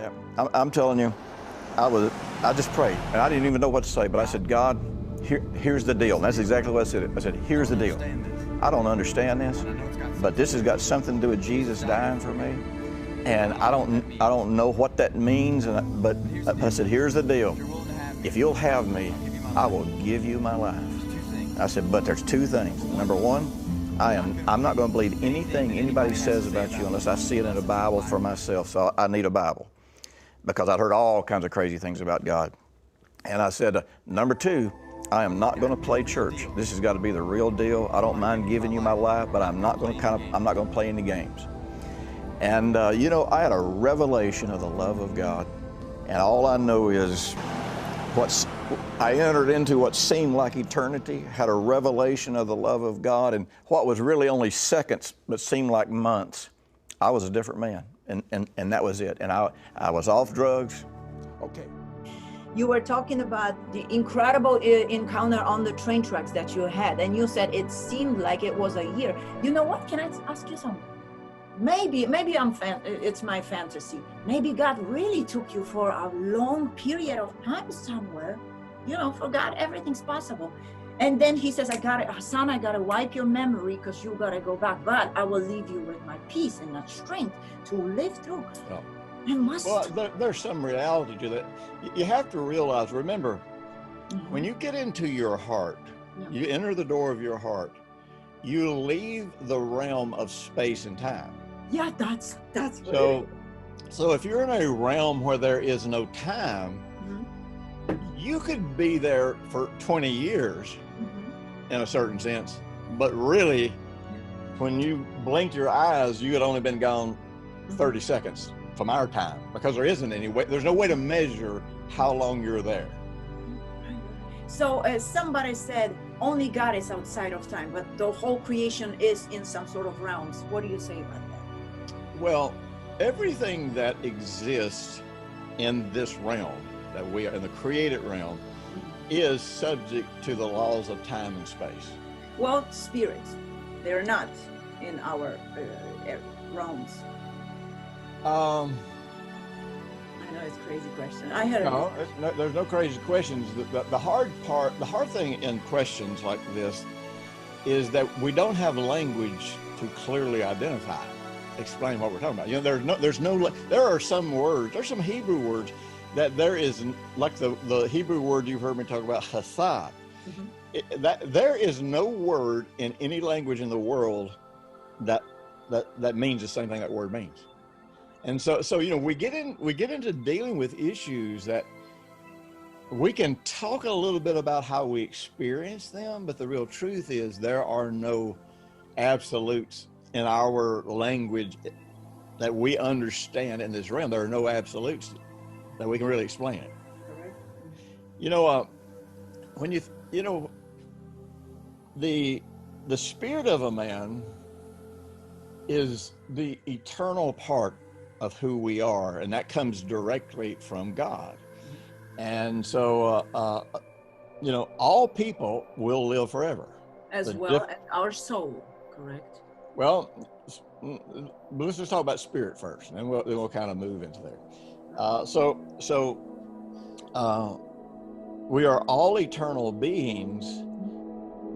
Yeah, I'm telling you, I just prayed, and I didn't even know what to say, but I said, God, here's the deal. And that's exactly what I said. I said, here's the deal. I don't understand this, but this has got something to do with Jesus dying for me, and I don't know what that means. But I said, here's the deal. If you'll have me, I will give you my life. I said, but there's two things. Number one, I'm not going to believe anything anybody says about you unless I see it in a Bible for myself. So I need a Bible, because I'd heard all kinds of crazy things about God. And I said, number two, I am not going to play church. This has got to be the real deal. I don't mind giving you my life, but I'm not going to play any games. And you know, I had a revelation of the love of God, and all I know is I entered into what seemed like eternity, had a revelation of the love of God, and what was really only seconds but seemed like months. I was a different man, and that was it. And I was off drugs. Okay. You were talking about the incredible encounter on the train tracks that you had, and you said it seemed like it was a year. You know what? Can I ask you something? Maybe it's my fantasy. Maybe God really took you for a long period of time somewhere. You know, for God, everything's possible. And then he says, son, I gotta wipe your memory because you gotta go back, but I will leave you with my peace and that strength to live through. Oh. Well, there's some reality to that. You have to realize, remember, when you get into your heart, you enter the door of your heart, you leave the realm of space and time. Yeah, that's so if you're in a realm where there is no time, you could be there for 20 years in a certain sense, but really, when you blinked your eyes, you had only been gone 30 seconds from our time, because there isn't any way, there's no way to measure how long you're there. So as somebody said, only God is outside of time, but the whole creation is in some sort of realms. What do you say about that? Well, everything that exists in this realm, that we are in the created realm, is subject to the laws of time and space. Well, spirits, they're not in our realms. I know it's a crazy question. I heard there's no crazy questions. The hard thing in questions like this is that we don't have language to clearly explain what we're talking about. You know, there are some words, there's some Hebrew words that there is, like the Hebrew word you've heard me talk about, chesed. There is no word in any language in the world that means the same thing that word means. And so you know, we get into dealing with issues that we can talk a little bit about how we experience them, but the real truth is there are no absolutes in our language that we understand in this realm. There are no absolutes that we can really explain it. You know, when you know, the spirit of a man is the eternal part of who we are, and that comes directly from God. And so, you know, all people will live forever. As well as our soul, correct? Well, let's just talk about spirit first, and then we'll kind of move into there. We are all eternal beings.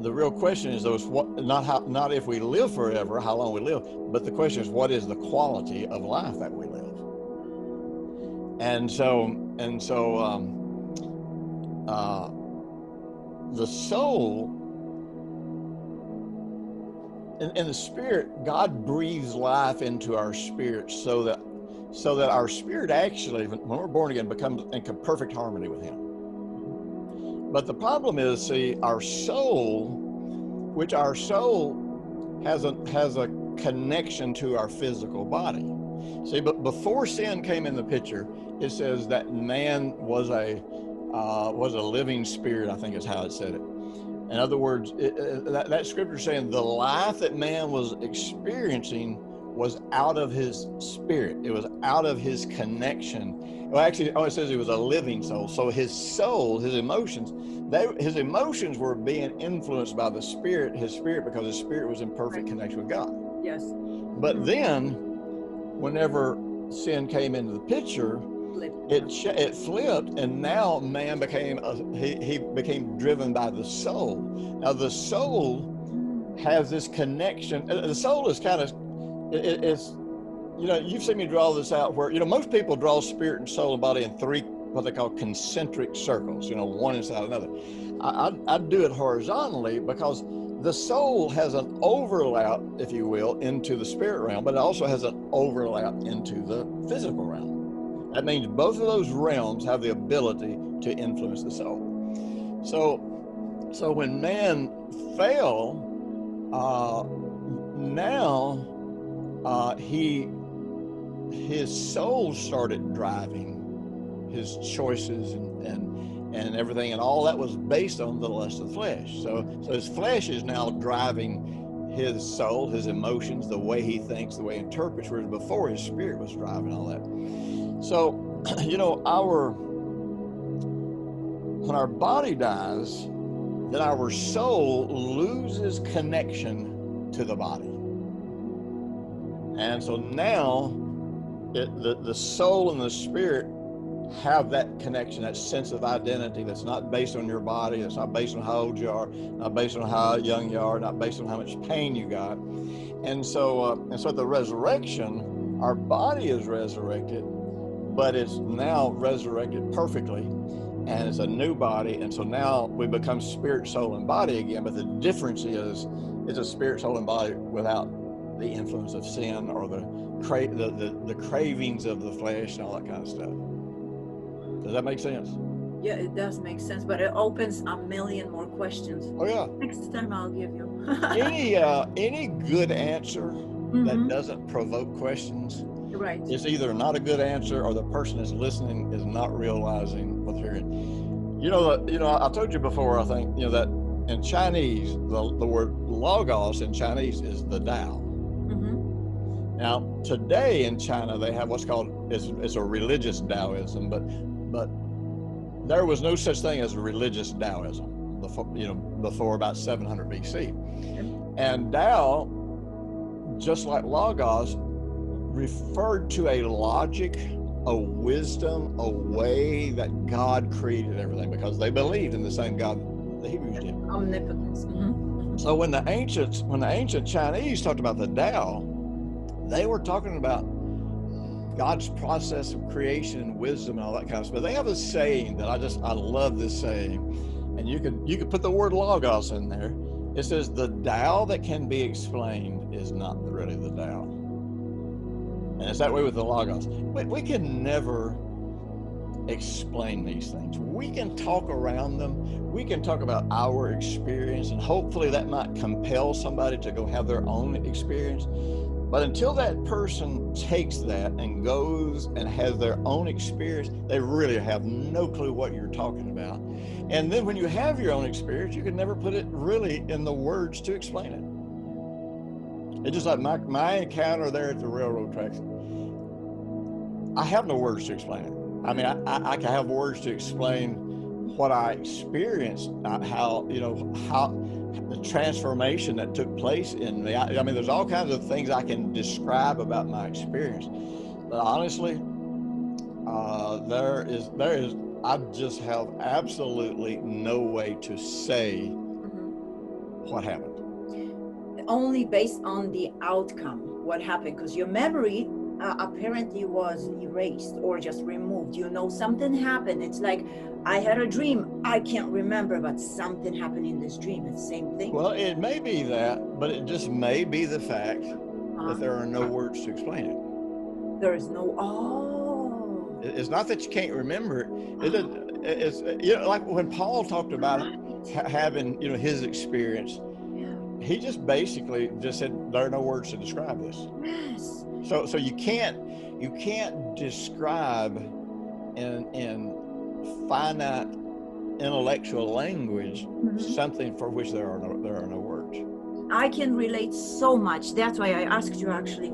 The real question is not if we live forever, how long we live, but the question is, what is the quality of life that we live? And so the soul in the spirit, God breathes life into our spirit so that our spirit actually, when we're born again, becomes in perfect harmony with Him. But the problem is, see, our soul has a connection to our physical body. See, but before sin came in the picture, it says that man was a living spirit, I think is how it said it. In other words, that scripture is saying the life that man was experiencing was out of his spirit. It was out of his connection. Well, actually, it says he was a living soul. So his soul, his emotions were being influenced by his spirit, because his spirit was in perfect connection with God. Yes. But then, whenever sin came into the picture, it flipped, and now man became he became driven by the soul. Now the soul has this connection. The soul is kind of it's, you know, you've seen me draw this out where, you know, most people draw spirit and soul and body in three what they call concentric circles, you know, one inside another. I do it horizontally because the soul has an overlap, if you will, into the spirit realm, but it also has an overlap into the physical realm. That means both of those realms have the ability to influence the soul. So when man fell, now his soul started driving his choices and everything, and all that was based on the lust of the flesh. So his flesh is now driving his soul, his emotions, the way he thinks, the way he interprets, whereas before his spirit was driving all that. So, you know, when our body dies, then our soul loses connection to the body. And so now the soul and the spirit have that connection, that sense of identity that's not based on your body, that's not based on how old you are, not based on how young you are, not based on how much pain you got. And so at the resurrection, our body is resurrected, but it's now resurrected perfectly, and it's a new body. And so now we become spirit, soul, and body again. But the difference is it's a spirit, soul, and body without the influence of sin or the cravings of the flesh and all that kind of stuff. Does that make sense? Yeah, it does make sense, but it opens a million more questions. Oh yeah. Next time I'll give you. any good answer that doesn't provoke questions, right, is either not a good answer or the person that's listening is not realizing what they're hearing. You know, I told you before, I think, you know, that in Chinese, the word logos in Chinese is the Tao. Now, today in China, they have what's called, it's a religious Taoism, but there was no such thing as a religious Taoism before about 700 BC. And Tao, just like logos, referred to a logic, a wisdom, a way that God created everything, because they believed in the same God the Hebrews did. Omnipotence. So when the ancient Chinese talked about the Tao, they were talking about God's process of creation and wisdom and all that kind of stuff. But they have a saying that I love this saying, and you could put the word logos in there. It says, the Tao that can be explained is not really the Tao. And it's that way with the logos. We can never explain these things. We can talk around them. We can talk about our experience, and hopefully that might compel somebody to go have their own experience. But until that person takes that and goes and has their own experience, they really have no clue what you're talking about. And then when you have your own experience, you can never put it really in the words to explain it. It's just like my encounter there at the railroad tracks. I have no words to explain it. I mean, I can have words to explain what I experienced, how the transformation that took place in me. I mean, there's all kinds of things I can describe about my experience, but honestly, I just have absolutely no way to say what happened. Only based on the outcome, what happened, because your memory apparently was erased or just removed. You know, something happened. It's like, I had a dream, I can't remember, but something happened in this dream. It's the same thing. Well, it may be that, but it just may be the fact that there are no words to explain it. There is no, It's not that you can't remember it. It's, you know, like when Paul talked about having, you know, his experience, he just basically just said, there are no words to describe this. Yes. So you can't describe in finite intellectual language something for which there are no words. I can relate so much. That's why I asked you, actually,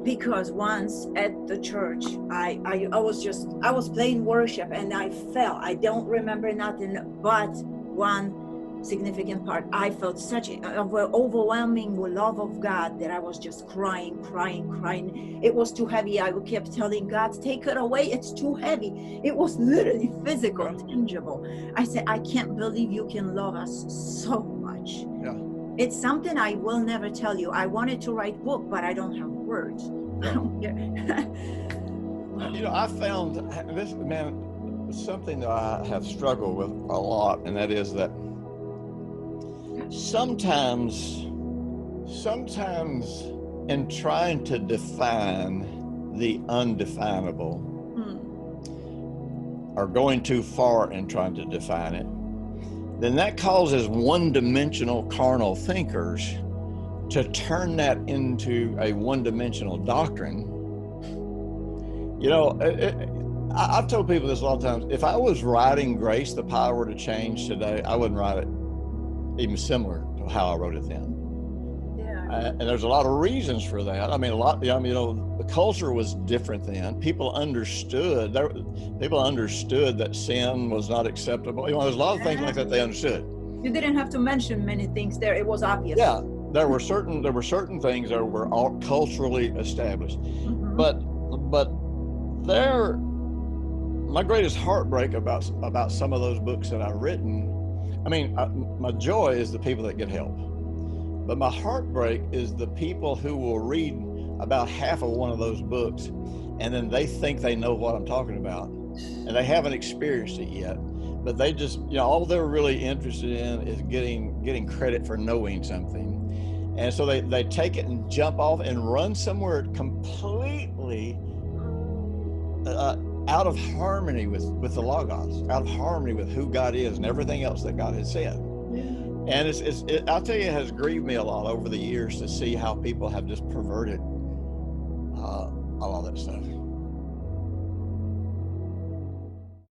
because once at the church, I was playing worship and I fell. I don't remember nothing but one significant part, I felt such an overwhelming love of God that I was just crying, crying, crying. It was too heavy. I kept telling God, take it away. It's too heavy. It was literally physical, tangible. I said, I can't believe you can love us so much. Yeah. It's something I will never tell you. I wanted to write book, but I don't have words. Yeah. I don't care. You know, I found this, man, something that I have struggled with a lot, and that is that sometimes in trying to define the undefinable, or going too far in trying to define it, then that causes one-dimensional carnal thinkers to turn that into a one-dimensional doctrine. You know, I've told people this a lot of times. If I was writing Grace, the Power to Change today, I wouldn't write it even similar to how I wrote it then. Yeah. And there's a lot of reasons for that. I mean, you know, the culture was different then. People understood that sin was not acceptable. You know, there's a lot of things like that they understood. You didn't have to mention many things there. It was obvious. Yeah, there were certain things that were all culturally established. Mm-hmm. But my greatest heartbreak about some of those books that I've written, I mean, my joy is the people that get help. But my heartbreak is the people who will read about half of one of those books and then they think they know what I'm talking about and they haven't experienced it yet. But they just, you know, all they're really interested in is getting credit for knowing something. And so they take it and jump off and run somewhere completely out of harmony with the Logos, out of harmony with who God is and everything else that God has said. And I'll tell you, it has grieved me a lot over the years to see how people have just perverted a lot of that stuff.